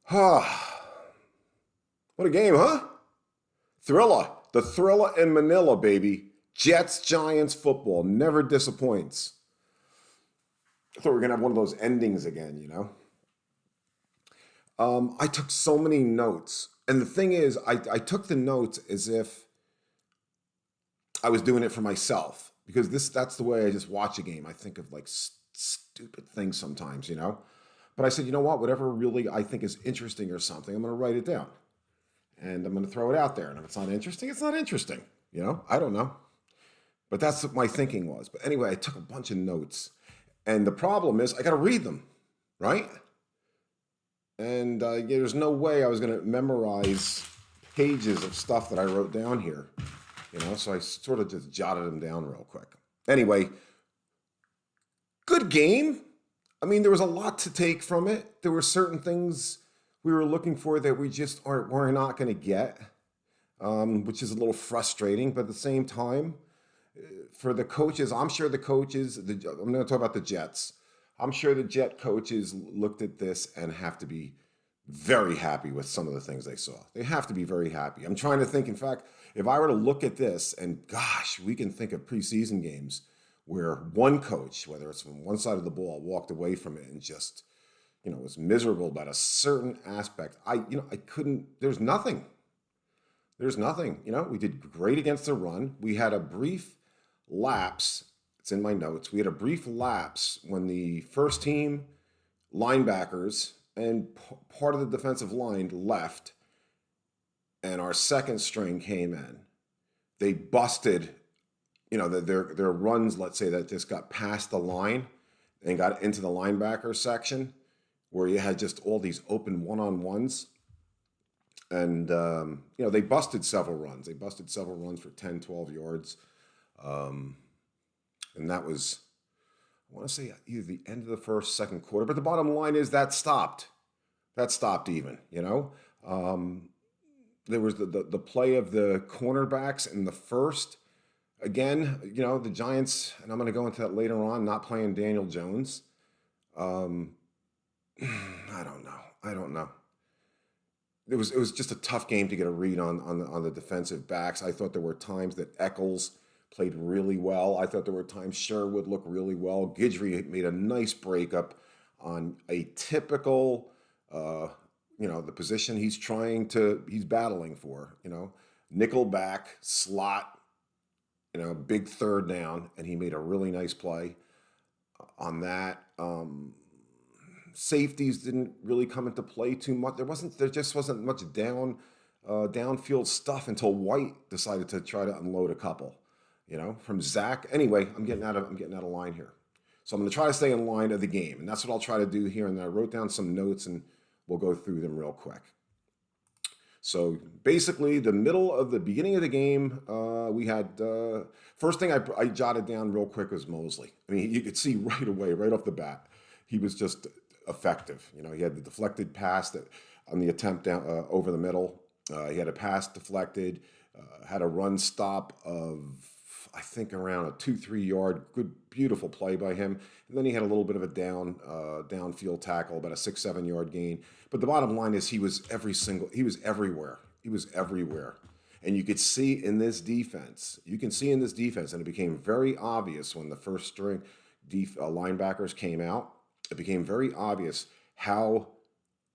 What a game, huh? Thriller. The thriller in Manila, baby. Jets, Giants football never disappoints. I thought we were going to have one of those endings again. I took so many notes. And the thing is, I took the notes as if I was doing it for myself because that's the way I just watch a game. I think of like stupid things sometimes. But I said, you know what? Whatever really I think is interesting or something, I'm going to write it down and I'm going to throw it out there. And if it's not interesting, it's not interesting. I don't know. But that's what my thinking was. But anyway, I took a bunch of notes. And the problem is, I got to read them, right? And there's no way I was going to memorize pages of stuff that I wrote down here. So I sort of just jotted them down real quick. Anyway, good game. I mean, there was a lot to take from it. There were certain things we were looking for that we just we're not going to get, which is a little frustrating. But at the same time, for the coaches, I'm sure the coaches, I'm going to talk about the Jets. I'm sure the Jet coaches looked at this and have to be very happy with some of the things they saw. They have to be very happy. I'm trying to think, in fact, if I were to look at this, and gosh, we can think of preseason games where one coach, whether it's from one side of the ball, walked away from it and just, was miserable about a certain aspect. I couldn't, there's nothing. There's nothing. We did great against the run. We had a brief lapse. It's in my notes. We had a brief lapse when the first team linebackers and part of the defensive line left and our second string came in. They busted, their runs, let's say, that just got past the line and got into the linebacker section where you had just all these open one-on-ones. And, they busted several runs. They busted several runs for 10, 12 yards. And that was, I want to say, either the end of the first, second quarter. But the bottom line is that stopped. That stopped even. There was the play of the cornerbacks in the first. Again, the Giants, and I'm going to go into that later on, not playing Daniel Jones. I don't know. It was just a tough game to get a read on the defensive backs. I thought there were times that Eccles played really well. I thought there were times Sherwood looked really well. Guidry made a nice breakup on a typical, the position he's battling for, nickel back, slot, big third down, and he made a really nice play on that. Safeties didn't really come into play too much. There just wasn't much downfield stuff until White decided to try to unload a couple. From Zach. Anyway, I'm getting out of line here. So I'm going to try to stay in line of the game. And that's what I'll try to do here. And then I wrote down some notes and we'll go through them real quick. So basically, the beginning of the game, we had, first thing I jotted down real quick was Mosley. I mean, you could see right away, right off the bat, he was just effective. He had the deflected pass on the attempt down over the middle. He had a pass deflected, had a run stop of, I think, around a 2-3 yard, good, beautiful play by him. And then he had a little bit of a downfield tackle, about a 6-7 yard gain. But the bottom line is he was everywhere. He was everywhere. And you could see in this defense, and it became very obvious when the first string linebackers came out, it became very obvious how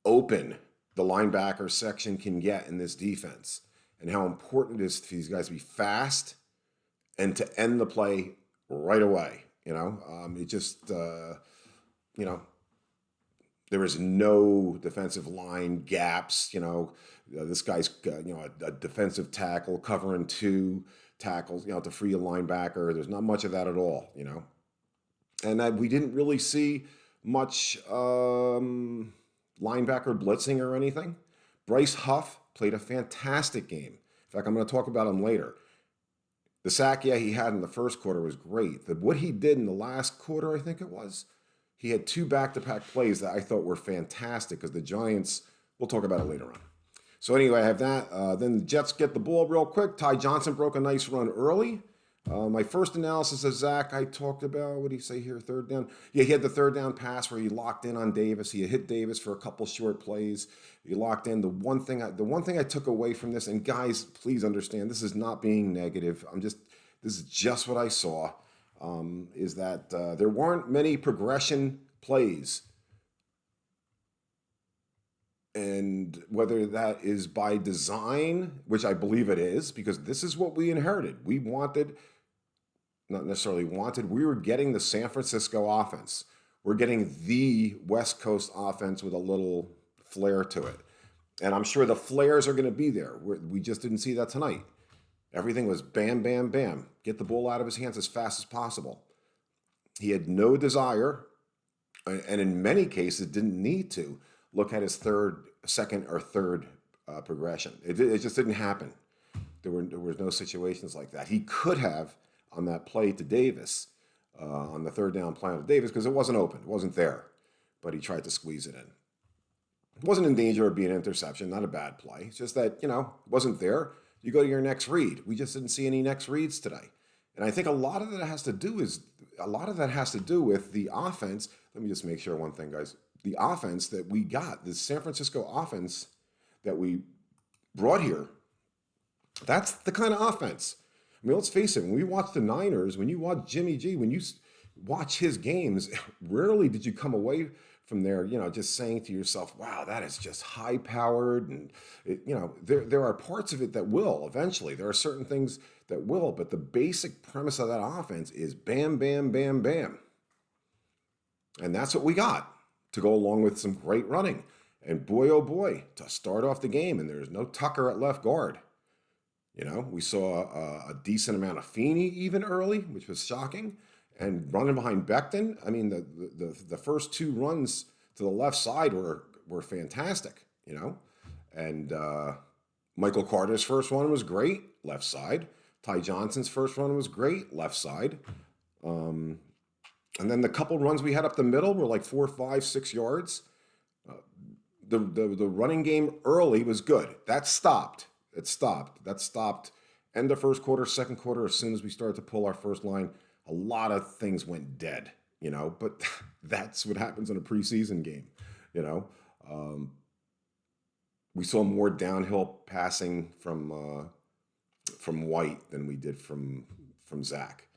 open the linebacker section can get in this defense and how important it is for these guys to be fast and to end the play right away. It just, there was no defensive line gaps. This guy's, a defensive tackle covering two tackles, to free a linebacker. There's not much of that at all, And we didn't really see much linebacker blitzing or anything. Bryce Huff played a fantastic game. In fact, I'm going to talk about him later. The sack, he had in the first quarter was great. What he did in the last quarter, I think it was, he had 2 back-to-back plays that I thought were fantastic because the Giants, we'll talk about it later on. So anyway, I have that. Then the Jets get the ball real quick. Ty Johnson broke a nice run early. My first analysis of Zach, I talked about, what do you say here? Third down. Yeah, he had the third down pass where he locked in on Davis. He hit Davis for a couple short plays. He locked in. The one thing I took away from this, and guys, please understand, this is not being negative. This is just what I saw, is that there weren't many progression plays. And whether that is by design, which I believe it is, because this is what we inherited. We wanted, not necessarily wanted, we were getting the San Francisco offense. We're getting the West Coast offense with a little flair to it. And I'm sure the flares are going to be there. We just didn't see that tonight. Everything was bam, bam, bam. Get the ball out of his hands as fast as possible. He had no desire, and in many cases didn't need to look at his second or third progression. It just didn't happen. There was no situations like that. He could have on that play to Davis, on the third down play to Davis, because it wasn't open, it wasn't there, but he tried to squeeze it in. It wasn't in danger of being an interception, not a bad play. It's just that, it wasn't there. You go to your next read. We just didn't see any next reads today. And I think a lot of that has to do with the offense. Let me just make sure one thing, guys. The offense that we got, the San Francisco offense that we brought here, that's the kind of offense. I mean, let's face it, when we watch the Niners, when you watch Jimmy G, when you watch his games, rarely did you come away from there, just saying to yourself, wow, that is just high powered. And, there are parts of it that will eventually. There are certain things that will, but the basic premise of that offense is bam, bam, bam, bam. And that's what we got to go along with some great running. And boy, oh boy, to start off the game, and there's no Tucker at left guard. We saw a decent amount of Feeney even early, which was shocking. And running behind Becton, I mean, the first two runs to the left side were fantastic, And Michael Carter's first one was great, left side. Ty Johnson's first run was great, left side. And then the couple runs we had up the middle were like 4, 5, 6 yards. The running game early was good. That stopped. That stopped. End of first quarter, second quarter, as soon as we started to pull our first line, a lot of things went dead, But that's what happens in a preseason game, We saw more downhill passing from White than we did from Zach.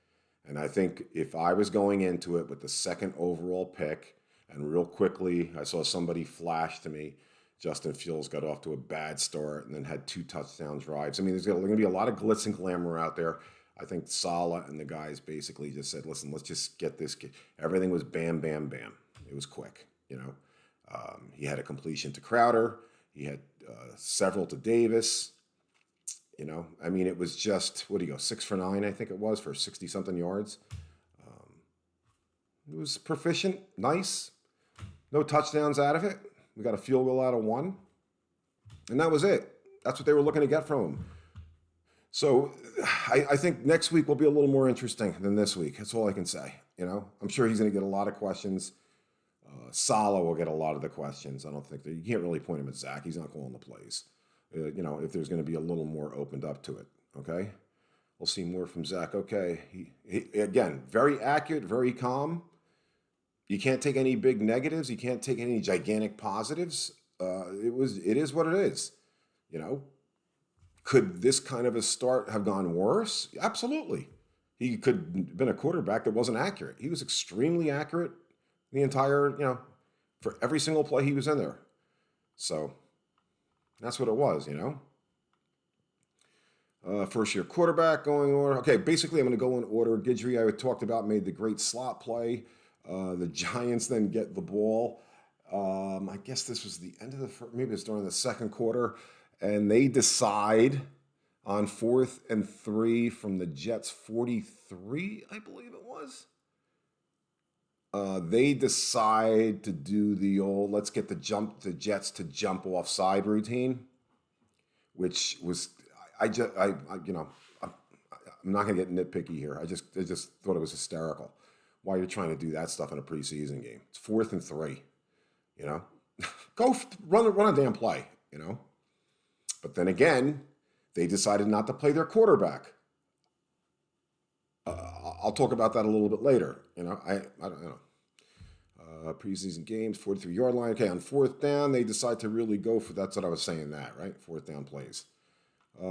And I think if I was going into it with the second overall pick, and real quickly I saw somebody flash to me, Justin Fields got off to a bad start and then had 2 touchdown drives. I mean, there's going to be a lot of glitz and glamour out there. I think Saleh and the guys basically just said, listen, let's just get this. Everything was bam, bam, bam. It was quick, He had a completion to Crowder. He had several to Davis. I mean, it was just, what do you go, 6 for 9, I think it was, for 60-something yards. It was proficient, nice. No touchdowns out of it. We got a field goal out of 1. And that was it. That's what they were looking to get from him. So I think next week will be a little more interesting than this week. That's all I can say. I'm sure he's going to get a lot of questions. Saleh will get a lot of the questions. I don't think you can't really point him at Zach. He's not calling the plays. If there's going to be a little more opened up to it. Okay. We'll see more from Zach. Okay. He again, very accurate, very calm. You can't take any big negatives. You can't take any gigantic positives. It is what it is. Could this kind of a start have gone worse? Absolutely. He could have been a quarterback that wasn't accurate. He was extremely accurate the entire, for every single play he was in there. So that's what it was, First year quarterback going in order. Okay, basically I'm going to go in order. Guidry, I talked about, made the great slot play. The Giants then get the ball. I guess this was the end of the first, maybe it's during the second quarter. And they decide on 4th and 3 from the Jets 43, I believe it was. They decide to do the old, let's get the Jets to jump offside routine, which was, I'm not going to get nitpicky here. I just thought it was hysterical. Why you're trying to do that stuff in a preseason game? It's 4th and 3, Go run a damn play, But then again, they decided not to play their quarterback. I'll talk about that a little bit later. I don't know. Preseason games, 43-yard line. Okay, on fourth down, they decide to really go for that's what I was saying, that, right? Fourth down plays. At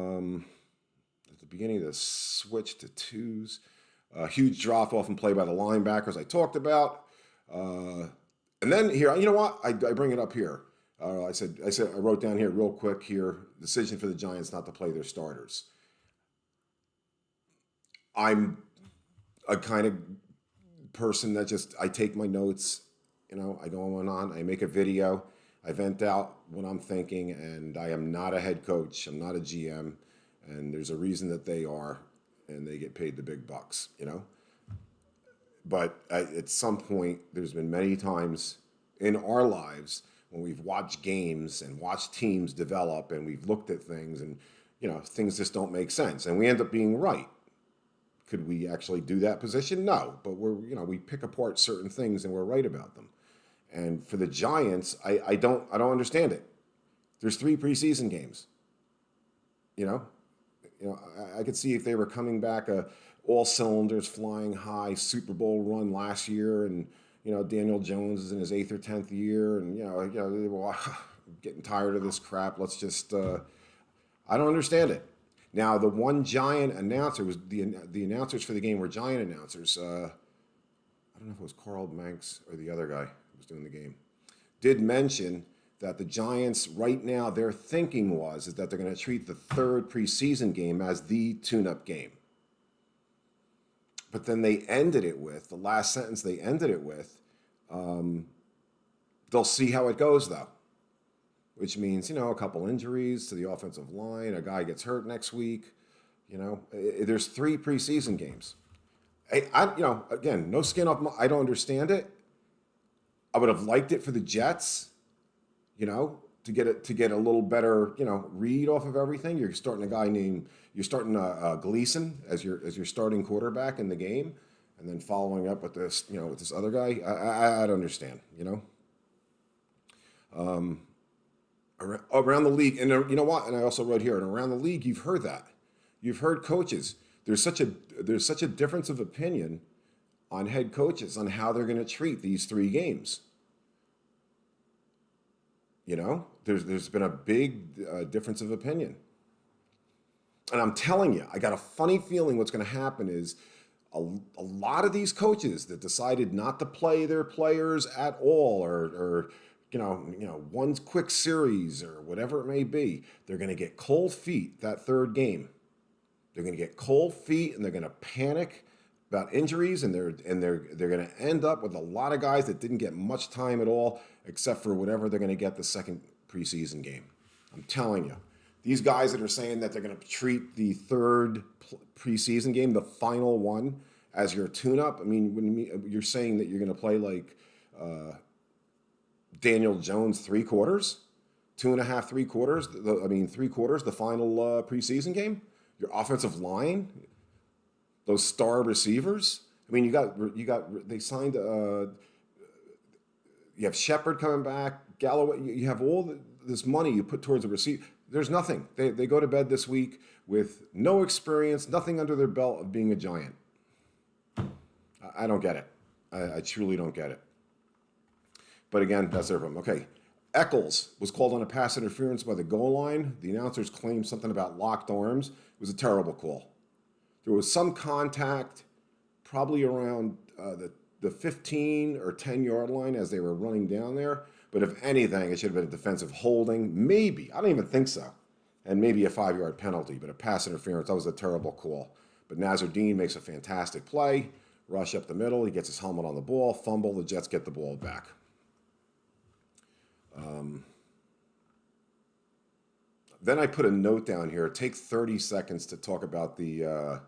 the beginning of the switch to twos, huge drop off and play by the linebackers I talked about. And then here, you know what? I bring it up here. I wrote down here real quick here, decision for the Giants not to play their starters. I'm a kind of person that I take my notes, I go on, I make a video, I vent out what I'm thinking, and I am not a head coach, I'm not a GM, and there's a reason that they are, and they get paid the big bucks. But at some point, there's been many times in our lives when we've watched games and watched teams develop, and we've looked at things, and things just don't make sense, and we end up being right. Could we actually do that position? No, but we pick apart certain things and we're right about them. And for the Giants, I don't understand it. There's 3 preseason games. I could see if they were coming back, all cylinders flying high, Super Bowl run last year, and Daniel Jones is in his 8th or 10th year, and well, getting tired of this crap. Let's just. I don't understand it. Now, the one Giant announcer was the announcers for the game were Giant announcers. I don't know if it was Carl Manx or the other guy who was doing the game. Did mention that the Giants right now, their thinking is that they're going to treat the 3rd preseason game as the tune-up game. But then they ended it with, the last sentence they ended it with, they'll see how it goes though. Which means, a couple injuries to the offensive line, a guy gets hurt next week. There's 3 preseason games. Again, no skin off I don't understand it. I would have liked it for the Jets, to get a little better, read off of everything. You're starting Gleason as your starting quarterback in the game, and then following up with this, with this other guy. I don't understand, Around the league, and you know what? And I also wrote here, and around the league, you've heard that. You've heard coaches. There's such a difference of opinion on head coaches on how they're going to treat these 3 games. There's been a big difference of opinion, and I'm telling you, I got a funny feeling what's going to happen is a lot of these coaches that decided not to play their players at all, or one quick series or whatever it may be, they're going to get cold feet that 3rd game. They're going to get cold feet and they're going to panic about injuries, and they're going to end up with a lot of guys that didn't get much time at all, except for whatever they're going to get the 2nd preseason game. I'm telling you, these guys that are saying that they're going to treat the 3rd preseason game, the final one, as your tune-up. I mean, when you're saying that you're going to play like Daniel Jones 3 quarters, 2.5, 3 quarters. 3 quarters, the final preseason game. Your offensive line, those star receivers. I mean, they signed. You have Shepard coming back, Galloway. You have all this money you put towards a receiver. There's nothing. They go to bed this week with no experience, nothing under their belt of being a Giant. I don't get it. I truly don't get it. But again, that's their problem. Okay, Eccles was called on a pass interference by the goal line. The announcers claimed something about locked arms. It was a terrible call. There was some contact, probably around the 15 or 10-yard line as they were running down there. But if anything, it should have been a defensive holding. Maybe. I don't even think so. And maybe a 5-yard penalty. But a pass interference, that was a terrible call. But Nazardine makes a fantastic play. Rush up the middle. He gets his helmet on the ball. Fumble. The Jets get the ball back. Then I put a note down here. Take 30 seconds to talk about the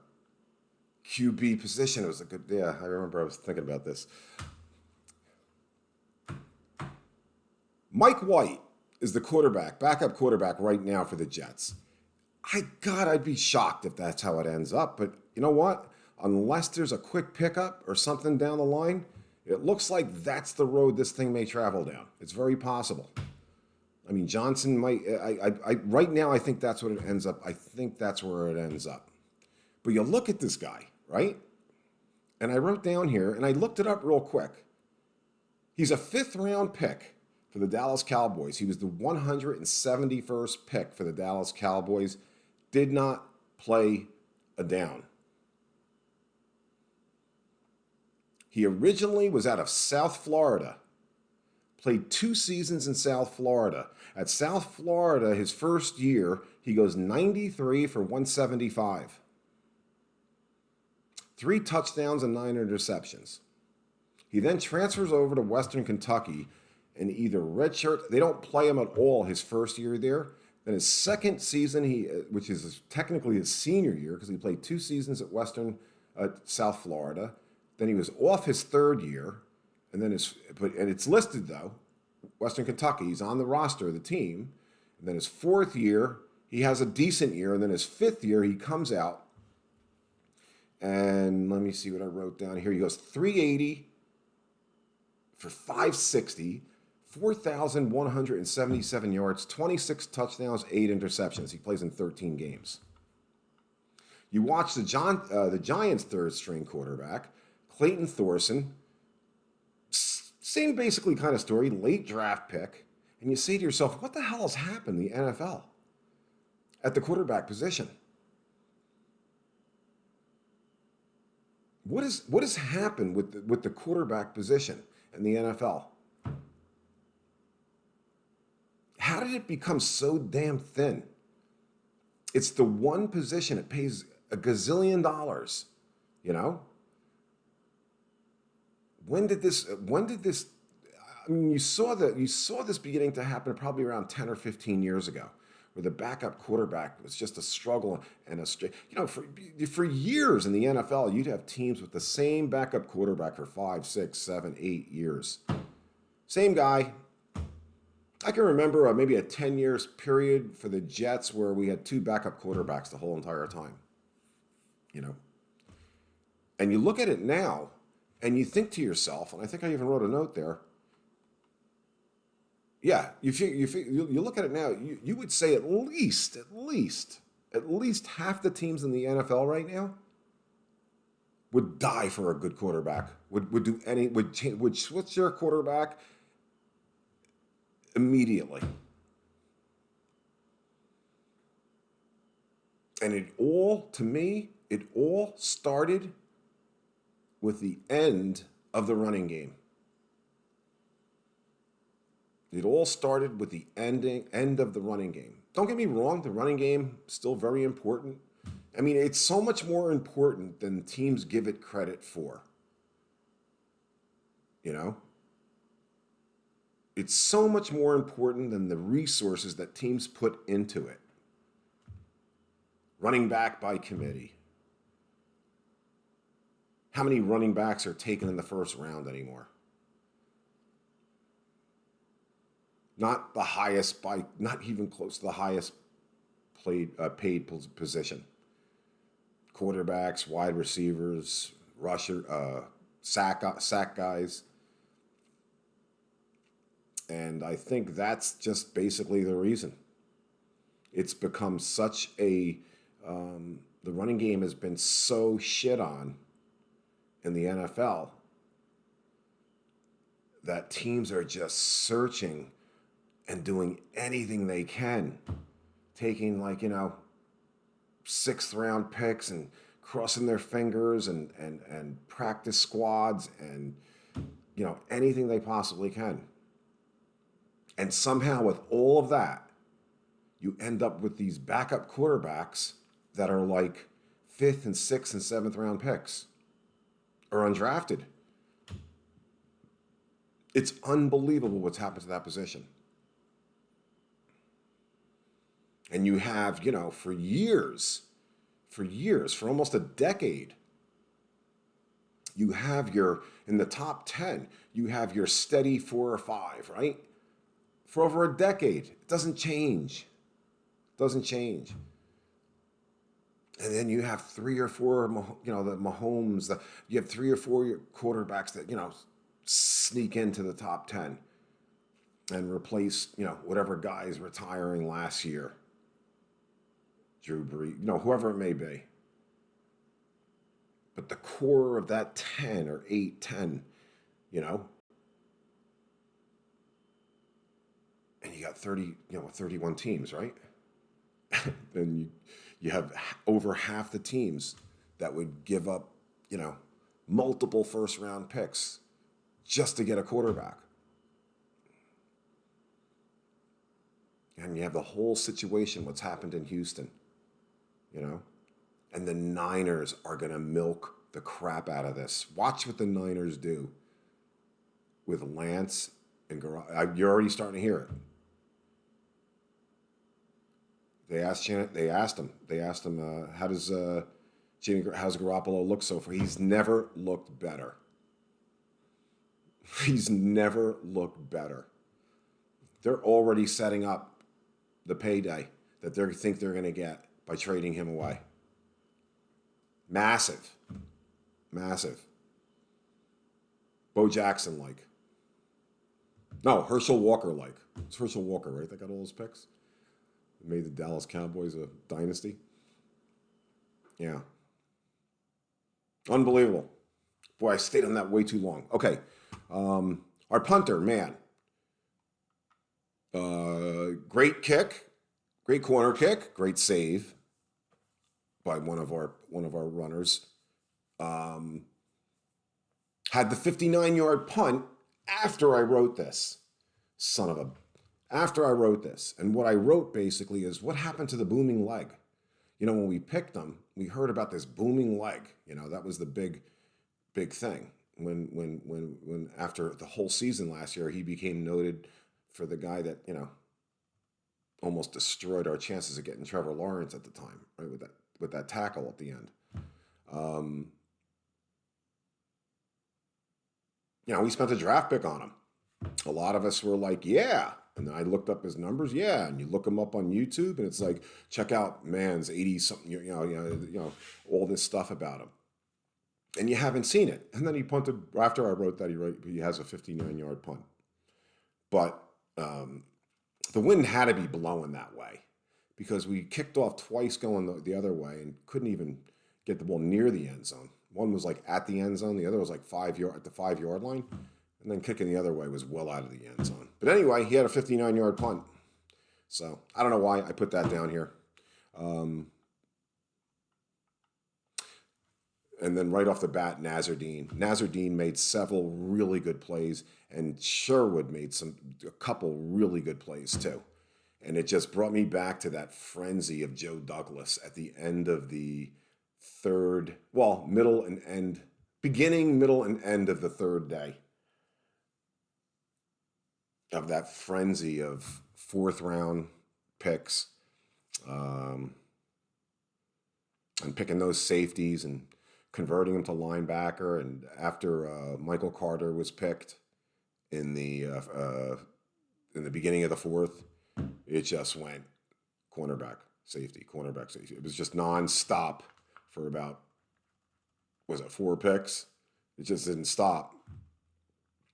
QB position. It was a good, I remember I was thinking about this. Mike White is the backup quarterback right now for the Jets. I'd be shocked if that's how it ends up. But you know what? Unless there's a quick pickup or something down the line, it looks like that's the road this thing may travel down. It's very possible. I mean, Johnson might. Right now, I think that's what it ends up. I think that's where it ends up. But you look at this guy, right? And I wrote down here, and I looked it up real quick. He's a fifth round pick for the Dallas Cowboys. He was the 171st pick for the Dallas Cowboys. Did not play a down. He originally was out of South Florida. Played 2 seasons in South Florida. At South Florida, his first year, he goes 93 for 175. 3 touchdowns and 9 interceptions. He then transfers over to Western Kentucky and either redshirt, they don't play him at all his first year there. Then his second season, which is technically his senior year because he played 2 seasons at South Florida. Then he was off his third year, and then and it's listed though, Western Kentucky. He's on the roster of the team. And then his fourth year, he has a decent year, and then his fifth year, he comes out. And let me see what I wrote down here. He goes 380 for 560, 4,177 yards, 26 touchdowns, 8 interceptions. He plays in 13 games. You watch the Giants' third string quarterback, Clayton Thorson. Same basically kind of story, late draft pick. And you say to yourself, what the hell has happened in the NFL at the quarterback position? What has happened with the quarterback position in the NFL? How did it become so damn thin? It's the one position it pays a gazillion dollars, you know? When did this I mean, you saw this beginning to happen probably around 10 or 15 years ago, where the backup quarterback was just a struggle and for years in the NFL, you'd have teams with the same backup quarterback for 5, 6, 7, 8 years. Same guy. I can remember maybe a 10 years period for the Jets where we had 2 backup quarterbacks the whole entire time. You know? And you look at it now, and you think to yourself, and I think I even wrote a note there. Yeah, you look at it now. You would say at least half the teams in the NFL right now would die for a good quarterback. Would switch their quarterback immediately. And it all started with the end of the running game. It all started with the end of the running game. Don't get me wrong, the running game is still very important. I mean, it's so much more important than teams give it credit for. You know? It's so much more important than the resources that teams put into it. Running back by committee. How many running backs are taken in the first round anymore? Not even close to the highest paid position. Quarterbacks, wide receivers, sack guys. And I think that's just basically the reason. It's become such the running game has been so shit on in the NFL that teams are just searching and doing anything they can, taking 6th round picks and crossing their fingers and practice squads and anything they possibly can. And somehow with all of that, you end up with these backup quarterbacks that are like 5th and 6th and 7th round picks or undrafted. It's unbelievable what's happened to that position. And you have, for years, for almost a decade, you have in the top 10, you have your steady 4 or 5, right? For over a decade. It doesn't change. And then you have 3 or 4, the Mahomes, you have 3 or 4 quarterbacks that, sneak into the top 10 and replace, whatever guy's retiring last year. Drew Brees, whoever it may be. But the core of that 10 or 8, 10, you know, and you got 30, 31 teams, right? Then you have over half the teams that would give up, you know, multiple first round picks just to get a quarterback. And you have the whole situation, what's happened in Houston, you know? And the Niners are going to milk the crap out of this. Watch what the Niners do with Lance and you're already starting to hear it. They asked him, how does how's Garoppolo look so far? He's never looked better. He's never looked better. They're already setting up the payday that they think they're going to get by trading him away. Massive. Massive. Bo Jackson like. No, Herschel Walker like. It's Herschel Walker, right? That got all those picks. Made the Dallas Cowboys a dynasty. Yeah. Unbelievable. Boy, I stayed on that way too long. Okay. Our punter, man. Great kick. Great corner kick. Great save by one of our runners. Had the 59-yard punt after I wrote this. After I wrote this. And what I wrote basically is what happened to the booming leg? You know, when we picked them, we heard about this booming leg. You know, that was the big thing. When after the whole season last year, he became noted for the guy that, you know, almost destroyed our chances of getting Trevor Lawrence at the time, right? With that tackle at the end. You know, we spent a draft pick on him. A lot of us were like, yeah. And then I looked up his numbers, yeah. And you look him up on YouTube, and it's like, check out man's 80-something, you know, all this stuff about him. And you haven't seen it. And then he punted, after I wrote that, he has a 59-yard punt. But the wind had to be blowing that way because we kicked off twice going the other way and couldn't even get the ball near the end zone. One was like at the end zone. The other was like at the 5-yard line. And then kicking the other way was well out of the end zone. But anyway, he had a 59-yard punt. So I don't know why I put that down here. And then right off the bat, Nazardine made several really good plays, and Sherwood made a couple really good plays too. And it just brought me back to that frenzy of Joe Douglas at the end of the beginning, middle, and end of the third day. Of that frenzy of fourth round picks, and picking those safeties and converting him to linebacker. And after Michael Carter was picked in the beginning of the fourth, it just went cornerback, safety. It was just nonstop for about, 4 picks? It just didn't stop.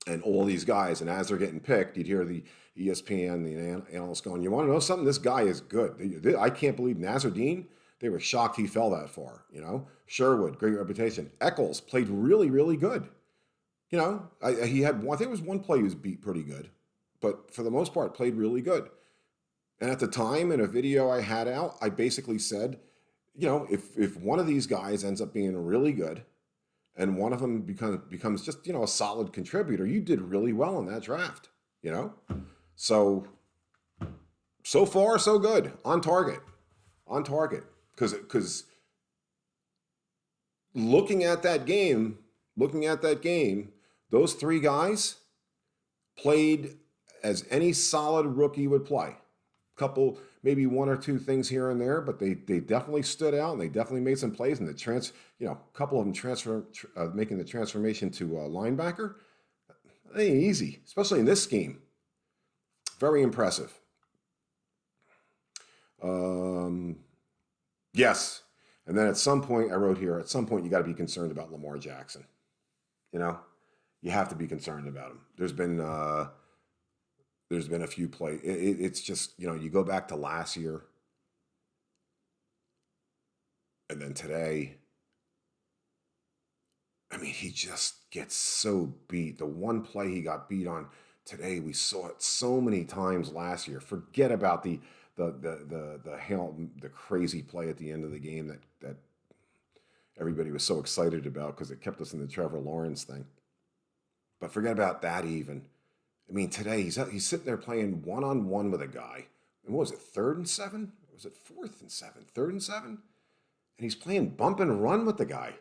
And all these guys, and as they're getting picked, you'd hear the ESPN, the analysts going, you want to know something? This guy is good. I can't believe Nazardine. They were shocked he fell that far, you know. Sherwood, great reputation. Eccles played really, really good. You know, I think it was one play he was beat pretty good, but for the most part, played really good. And at the time, in a video I had out, I basically said, you know, if one of these guys ends up being really good, and one of them becomes just, you know, a solid contributor, you did really well in that draft, you know. So far, so good. On target. Because looking at that game, those 3 guys played as any solid rookie would play. Couple, maybe 1 or 2 things here and there, but they definitely stood out and they definitely made some plays. And a couple of them making the transformation to linebacker. That ain't easy, especially in this scheme. Very impressive. Yes. And then at some point, I wrote here, you got to be concerned about Lamar Jackson. You know, you have to be concerned about him. There's been a few plays. It's just, you know, you go back to last year and then today, I mean, he just gets so beat. The one play he got beat on today, we saw it so many times last year. Forget about the crazy play at the end of the game that everybody was so excited about because it kept us in the Trevor Lawrence thing. But forget about that even. I mean, today he's sitting there playing one-on-one with a guy. And what was it, 3rd and 7? Or was it 4th and 7? 3rd and 7? And he's playing bump and run with the guy.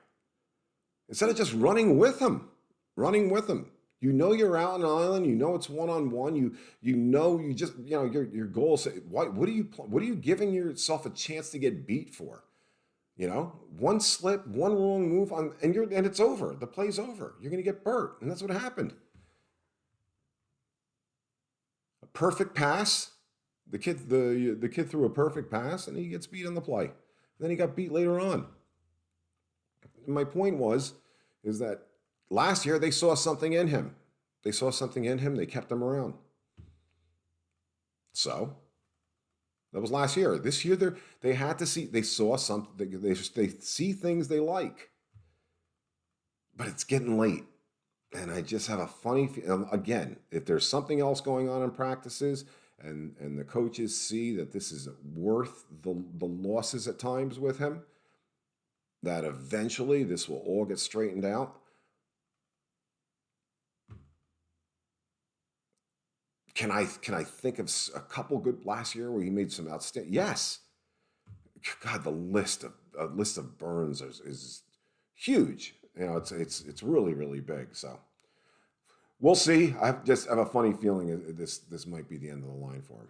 Instead of just running with him. Running with him. You know you're out on an island. You know it's one-on-one. You know you just, your goal is, what are you giving yourself a chance to get beat for? One slip, one wrong move and it's over. The play's over. You're going to get burnt. And that's what happened. A perfect pass. The kid threw a perfect pass and he gets beat on the play. Then he got beat later on. And my point is that last year they saw something in him. They kept him around. So that was last year. This year they saw something. They see things they like. But it's getting late. And I just have a funny feeling. Again, if there's something else going on in practices and the coaches see that this is worth the losses at times with him, that eventually this will all get straightened out. Can I think of a couple good last year where he made some outstanding? Yes. God, the list of burns is huge. It's really, really big. So we'll see. I just have a funny feeling this might be the end of the line for him.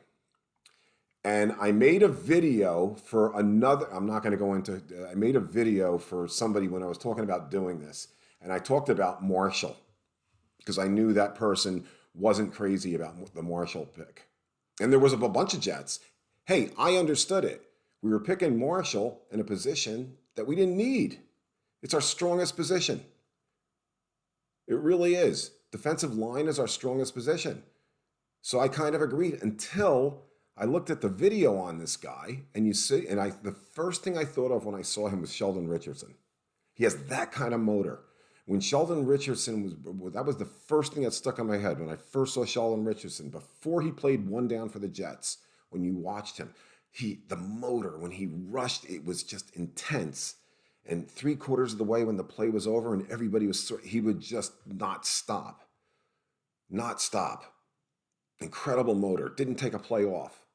And I made a video for another. I'm not going to go into. I made a video for somebody when I was talking about doing this, and I talked about Marshall because I knew that person wasn't crazy about the Marshall pick. And there was a bunch of Jets. Hey, I understood it. We were picking Marshall in a position that we didn't need. It's our strongest position. It really is. Defensive line is our strongest position. So I kind of agreed until I looked at the video on this guy, and the first thing I thought of when I saw him was Sheldon Richardson. He has that kind of motor. When Sheldon Richardson that was the first thing that stuck in my head when I first saw Sheldon Richardson, before he played one down for the Jets, when you watched him, the motor, when he rushed, it was just intense. And 3/4 of the way when the play was over and everybody he would just not stop. Not stop. Incredible motor. Didn't take a play off.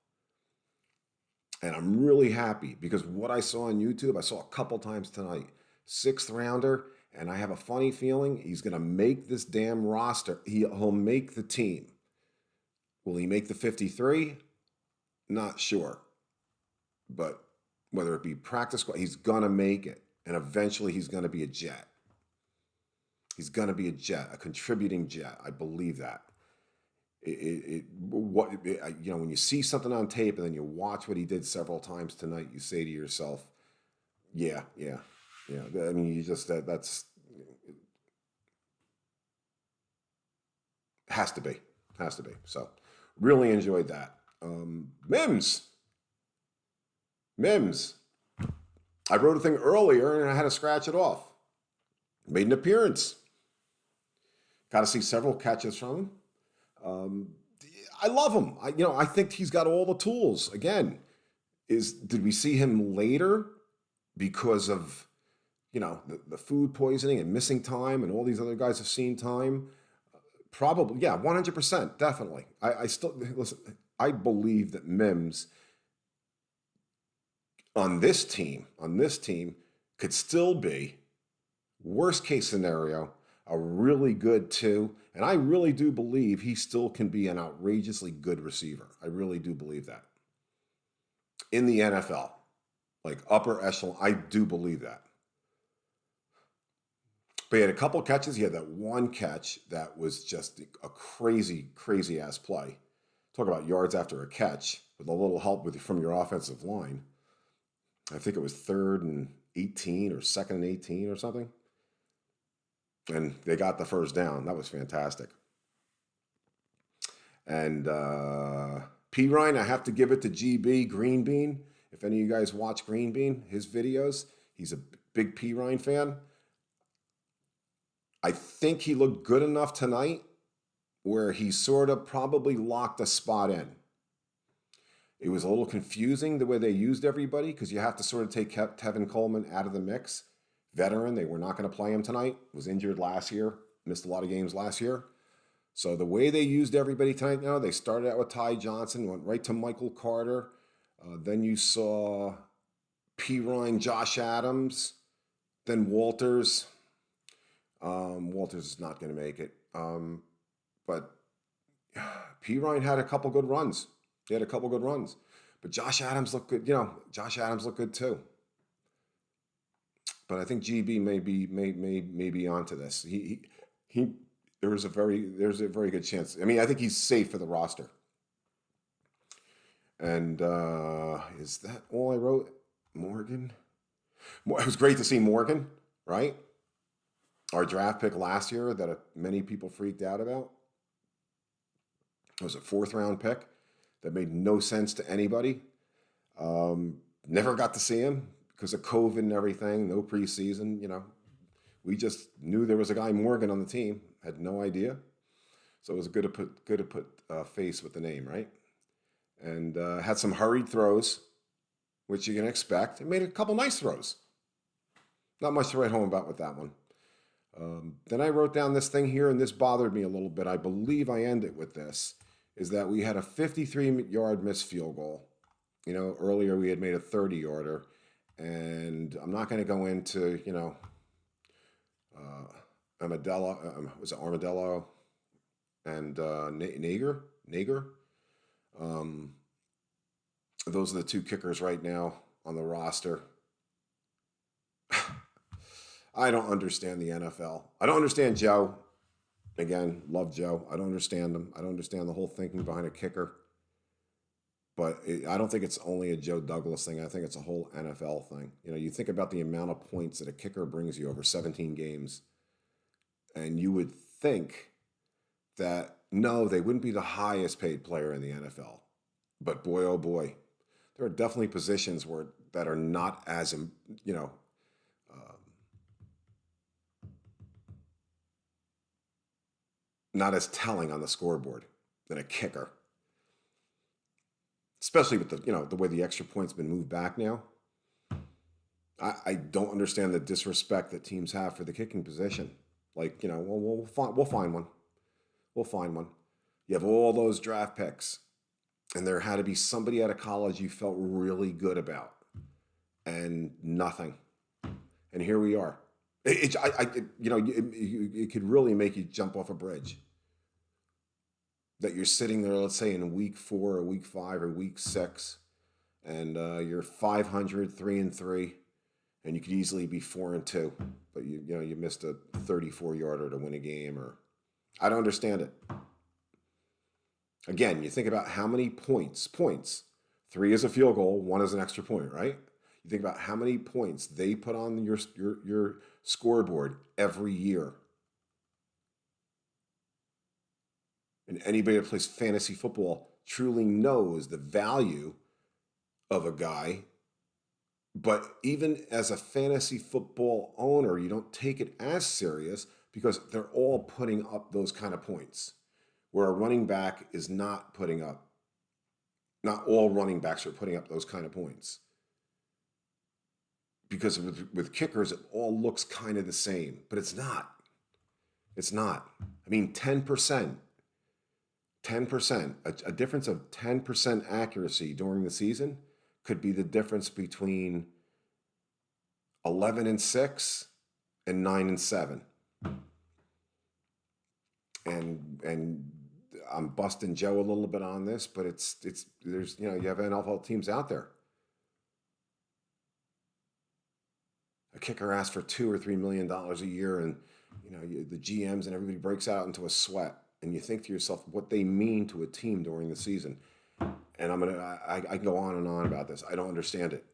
And I'm really happy because what I saw on YouTube, I saw a couple times tonight. 6th rounder, and I have a funny feeling he's going to make this damn roster. He'll make the team. Will he make the 53? Not sure. But whether it be practice squad, he's going to make it. And eventually he's going to be a Jet. He's going to be a Jet, a contributing Jet. I believe that. When you see something on tape and then you watch what he did several times tonight, you say to yourself, yeah. I mean, you just, that's, has to be. So really enjoyed that. Mims. I wrote a thing earlier and I had to scratch it off. Made an appearance. Got to see several catches from him. I love him. I think he's got all the tools. Again, did we see him later because of, the food poisoning and missing time and all these other guys have seen time? Probably, yeah, 100%, definitely. I believe that Mims on this team could still be, worst case scenario, a really good 2. And I really do believe he still can be an outrageously good receiver. I really do believe that. In the NFL, like upper echelon, I do believe that. But he had a couple catches. He had that one catch that was just a crazy, crazy ass play. Talk about yards after a catch with a little help from your offensive line. I think it was 3rd and 18 or 2nd and 18 or something. And they got the first down. That was fantastic. And P. Ryan, I have to give it to GB Green Bean. If any of you guys watch Green Bean, his videos, he's a big P. Ryan fan. I think he looked good enough tonight where he sort of probably locked a spot in. It was a little confusing the way they used everybody because you have to sort of take Tevin Coleman out of the mix. Veteran, they were not going to play him tonight. Was injured last year, missed a lot of games last year. So the way they used everybody tonight, they started out with Ty Johnson, went right to Michael Carter. Then you saw P. Ryan, Josh Adams, then Walters. Walters is not going to make it. But P. Ryan had a couple good runs. He had a couple good runs. But Josh Adams looked good. Josh Adams looked good too. But I think GB may be onto this. He there's a very good chance. I mean, I think he's safe for the roster. And is that all I wrote? Morgan? It was great to see Morgan, right? Our draft pick last year that many people freaked out about. It was a 4th-round pick that made no sense to anybody. Never got to see him because of COVID and everything. No preseason, We just knew there was a guy Morgan on the team. Had no idea. So it was good to put a face with the name, right? And had some hurried throws, which you can expect. And made a couple nice throws. Not much to write home about with that one. Then I wrote down this thing here, and this bothered me a little bit. I believe I end it with this, is that we had a 53-yard missed field goal. Earlier we had made a 30-yarder, and I'm not going to go into, was it Armadillo and Nager? Those are the 2 kickers right now on the roster. I don't understand the NFL. I don't understand Joe. Again, love Joe. I don't understand him. I don't understand the whole thinking behind a kicker. But I don't think it's only a Joe Douglas thing. I think it's a whole NFL thing. You think about the amount of points that a kicker brings you over 17 games, and you would think that, no, they wouldn't be the highest paid player in the NFL. But boy, oh boy, there are definitely positions that are not as, not as telling on the scoreboard than a kicker. Especially with the way the extra point's been moved back now. I don't understand the disrespect that teams have for the kicking position. Like, we'll find one. We'll find one. You have all those draft picks, and there had to be somebody out of college you felt really good about, and nothing. And here we are. It could really make you jump off a bridge. That you're sitting there, let's say in week 4 or week 5 or week 6, and you're 500, 3-3, and you could easily be 4-2, but you missed a 34-yarder to win a game, or I don't understand it. Again, you think about how many points. 3 is a field goal, 1 is an extra point, right? You think about how many points they put on your scoreboard every year. And anybody that plays fantasy football truly knows the value of a guy. But even as a fantasy football owner, you don't take it as serious because they're all putting up those kind of points. Where a running back is not putting up. Not all running backs are putting up those kind of points. Because with kickers, it all looks kind of the same. But it's not. It's not. I mean, 10%. 10%, a difference of 10% accuracy during the season could be the difference between 11-6 and 9-7. And I'm busting Joe a little bit on this, but there's you have NFL teams out there. A kicker asks for $2 or $3 million a year, and the GMs and everybody breaks out into a sweat. And you think to yourself what they mean to a team during the season. And I can go on and on about this. I don't understand it.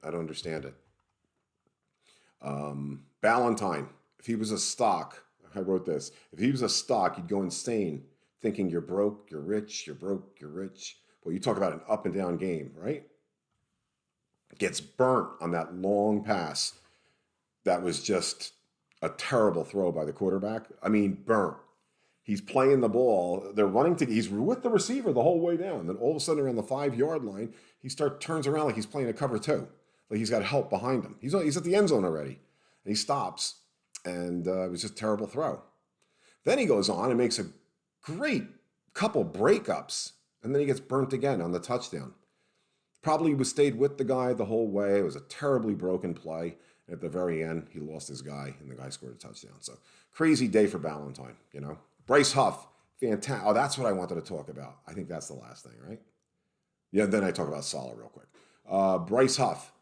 Ballantyne, if he was a stock, I wrote this. If he was a stock, you'd go insane thinking you're broke, you're rich, you're broke, you're rich. Well, you talk about an up and down game, right? Gets burnt on that long pass. That was just a terrible throw by the quarterback. I mean, burnt. He's playing the ball. They're running to. He's with the receiver the whole way down. Then all of a sudden, around the 5 yard line, turns around like he's playing a cover two, like he's got help behind him. He's at the end zone already, and he stops, and it was just a terrible throw. Then he goes on and makes a great couple breakups, and then he gets burnt again on the touchdown. Probably was stayed with the guy the whole way. It was a terribly broken play. And at the very end, he lost his guy, and the guy scored a touchdown. So crazy day for Ballantyne, you know. Bryce Huff, fantastic. Oh, that's what I wanted to talk about. I think that's the last thing, right? Yeah, then I talk about Saleh real quick. Bryce Huff,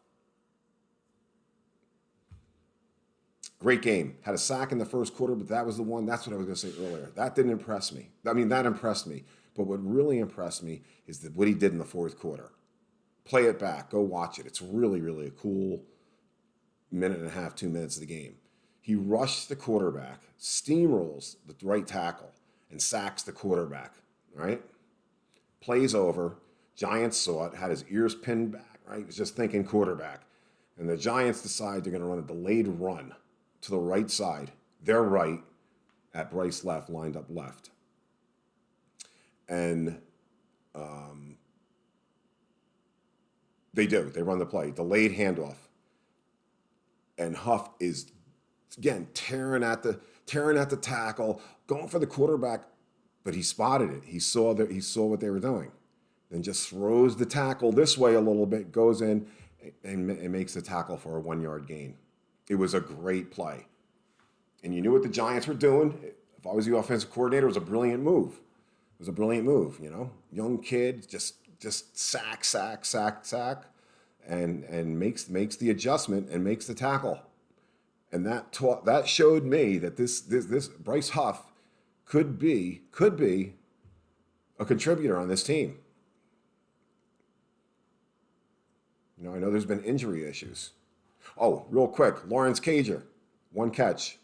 great game. Had a sack in the first quarter, but that was the one. That's what I was going to say earlier. That didn't impress me. I mean, that impressed me. But what really impressed me is what he did in the fourth quarter. Play it back. Go watch it. It's really, really a cool minute and a half, 2 minutes of the game. He rushed the quarterback, steamrolls the right tackle, and sacks the quarterback, right? Plays over. Giants saw it, had his ears pinned back, right? He was just thinking quarterback. And the Giants decide they're going to run a delayed run to the right side. They're right at Bryce left, lined up left. And they do. They run the play. Delayed handoff. And Huff is, again, tearing at the tackle, going for the quarterback, but he spotted it. He saw what they were doing. Then just throws the tackle this way a little bit, goes in, and makes the tackle for a 1 yard gain. It was a great play. And you knew what the Giants were doing. If I was the offensive coordinator, it was a brilliant move. You know. Young kid, just sack, and makes the adjustment and makes the tackle. And that showed me that this Bryce Huff could be a contributor on this team. You know, I know there's been injury issues. Oh, real quick, Lawrence Cager, 1 catch.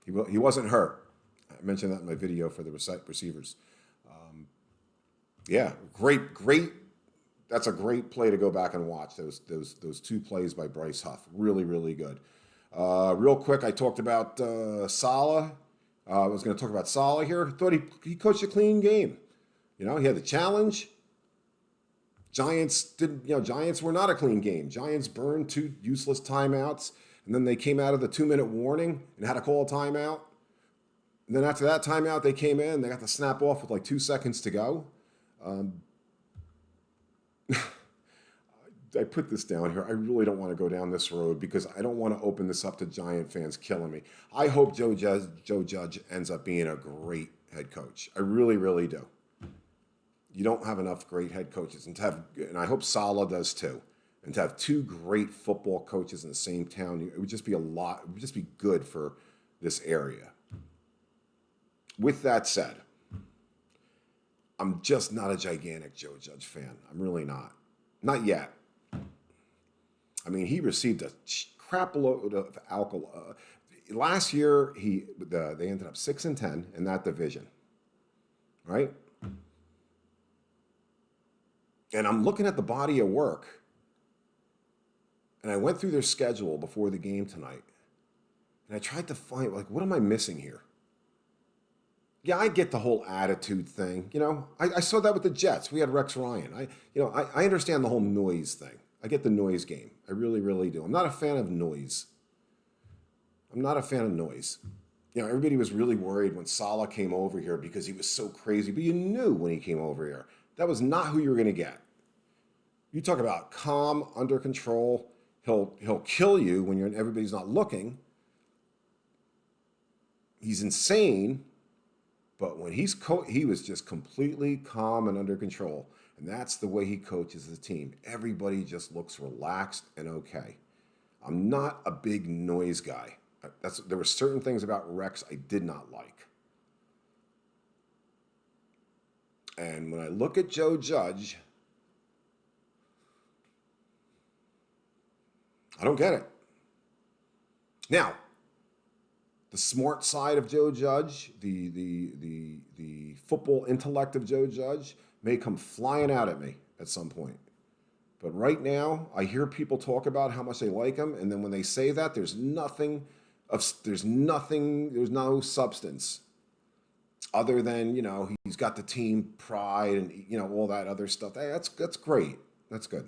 He wasn't hurt. I mentioned that in my video for the receivers. Yeah, great. That's a great play to go back and watch. Those 2 plays by Bryce Huff, really, really good. Real quick, I talked about Saleh. I was going to talk about Saleh here. Thought he coached a clean game. You know, he had the challenge. Giants were not a clean game. Giants burned 2 useless timeouts, and then they came out of the 2-minute warning and had to call a timeout. And then after that timeout, they came in. They got the snap off with like 2 seconds to go. I put this down here. I really don't want to go down this road because I don't want to open this up to Giant fans killing me. I hope Joe Judge ends up being a great head coach. I really, really do. You don't have enough great head coaches, and I hope Saleh does too. And to have 2 great football coaches in the same town, it would just be a lot. It would just be good for this area. With that said, I'm just not a gigantic Joe Judge fan. I'm really not. Not yet. I mean, he received a crap load of alcohol. Last year, they ended up 6-10 in that division, right? And I'm looking at the body of work, and I went through their schedule before the game tonight, and I tried to find, like, what am I missing here? Yeah, I get the whole attitude thing. You know, I saw that with the Jets. We had Rex Ryan. I understand the whole noise thing. I get the noise game. I really, really do. I'm not a fan of noise. You know, everybody was really worried when Saleh came over here because he was so crazy. But you knew when he came over here, that was not who you were going to get. You talk about calm, under control. He'll kill you when everybody's not looking. He's insane. But when he was just completely calm and under control. And that's the way he coaches the team. Everybody just looks relaxed and okay. I'm not a big noise guy. There were certain things about Rex I did not like. And when I look at Joe Judge, I don't get it. Now, the smart side of Joe Judge, the football intellect of Joe Judge may come flying out at me at some point. But right now, I hear people talk about how much they like him, and then when they say that, there's nothing There's nothing, there's no substance other than, he's got the team pride and, all that other stuff. Hey, that's great. That's good.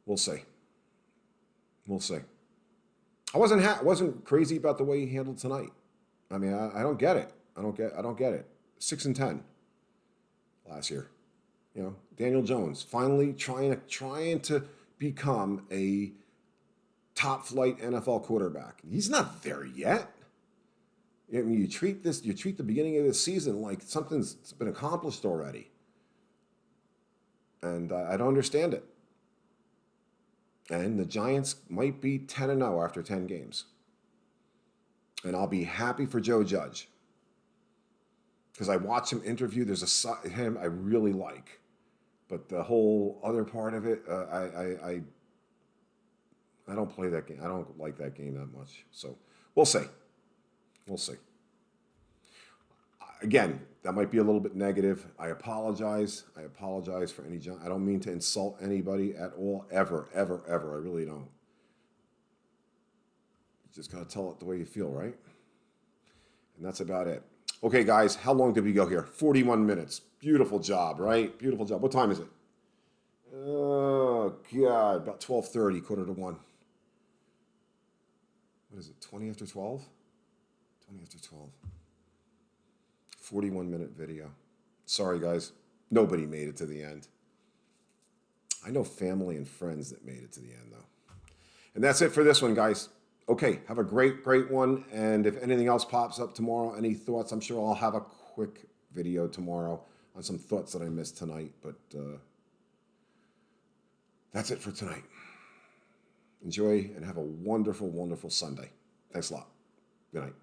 We'll see. We'll see. I wasn't crazy about the way he handled tonight. I mean, I don't get it. I don't get it. 6-10 last year. Daniel Jones finally trying to become a top flight NFL quarterback. He's not there yet. I mean, you treat the beginning of the season like something's been accomplished already, and I don't understand it. And the Giants might be 10-0 after 10 games, and I'll be happy for Joe Judge because I watch him interview. There's him I really like, but the whole other part of it, I don't play that game. I don't like that game that much. So we'll see. We'll see. Again, that might be a little bit negative. I apologize. I apologize for any. I don't mean to insult anybody at all, ever, ever, ever. I really don't. You just gotta tell it the way you feel, right? And that's about it. Okay, guys, how long did we go here? 41 minutes. Beautiful job, right? Beautiful job. What time is it? Oh God, about 12:30, quarter to 1. What is it? 20 after 12? 20 after 12. 41-minute video. Sorry, guys. Nobody made it to the end. I know family and friends that made it to the end, though. And that's it for this one, guys. Okay, have a great, great one. And if anything else pops up tomorrow, any thoughts, I'm sure I'll have a quick video tomorrow on some thoughts that I missed tonight. But that's it for tonight. Enjoy and have a wonderful, wonderful Sunday. Thanks a lot. Good night.